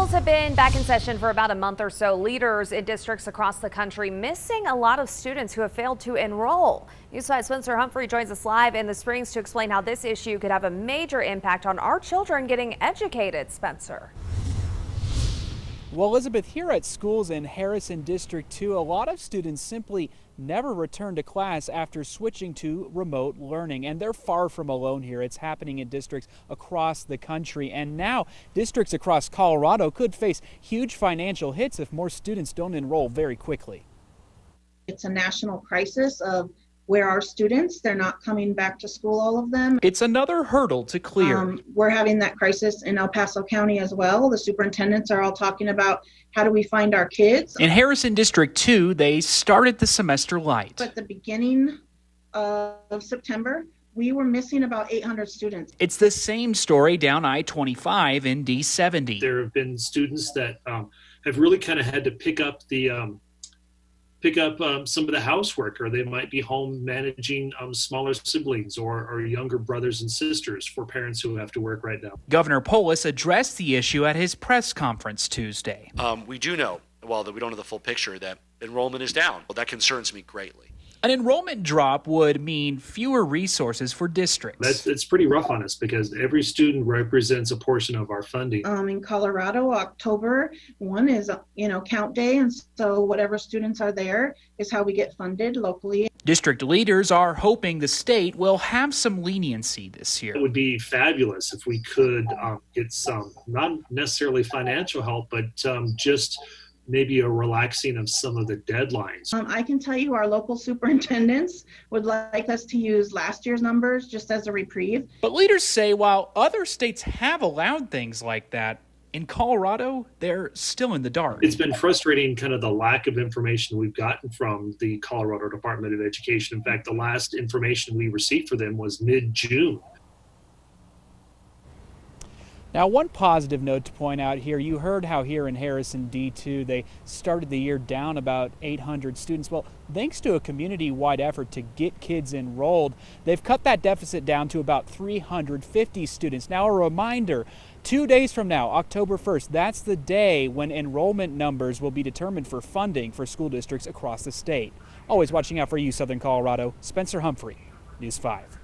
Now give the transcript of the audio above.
Schools have been back in session for about a month or so. Leaders in districts across the country missing a lot of students who have failed to enroll. News 5's Spencer Humphrey joins us live in the Springs to explain how this issue could have a major impact on our children getting educated. Spencer. Well, Elizabeth, here at schools in Harrison District 2, a lot of students simply never return to class after switching to remote learning. And they're far from alone here. It's happening in districts across the country. And now districts across Colorado could face huge financial hits if more students don't enroll very quickly. It's a national crisis of where our students, they're not coming back to school, all of them. It's another hurdle to clear. We're having that crisis in El Paso County as well. The superintendents are all talking about how do we find our kids. In Harrison District 2, they started the semester light. At the beginning of September, we were missing about 800 students. It's the same story down I-25 in D70. There have been students that have really kind of had to pick up some of the housework, or they might be home managing smaller siblings or younger brothers and sisters for parents who have to work right now. Governor Polis addressed the issue at his press conference Tuesday. We do know, well, that we don't have the full picture, that enrollment is down. Well, that concerns me greatly. An enrollment drop would mean fewer resources for districts. It's pretty rough on us because every student represents a portion of our funding. In Colorado, October 1 is, count day. And so whatever students are there is how we get funded locally. District leaders are hoping the state will have some leniency this year. It would be fabulous if we could get some, not necessarily financial help, but just maybe a relaxing of some of the deadlines. I can tell you our local superintendents would like us to use last year's numbers just as a reprieve. But leaders say while other states have allowed things like that, in Colorado, they're still in the dark. It's been frustrating, kind of the lack of information we've gotten from the Colorado Department of Education. In fact, the last information we received for them was mid-June. Now, one positive note to point out here, you heard how here in Harrison D2 they started the year down about 800 students. Well, thanks to a community-wide effort to get kids enrolled, they've cut that deficit down to about 350 students. Now, a reminder, 2 days from now, October 1st, that's the day when enrollment numbers will be determined for funding for school districts across the state. Always watching out for you, Southern Colorado. Spencer Humphrey, News 5.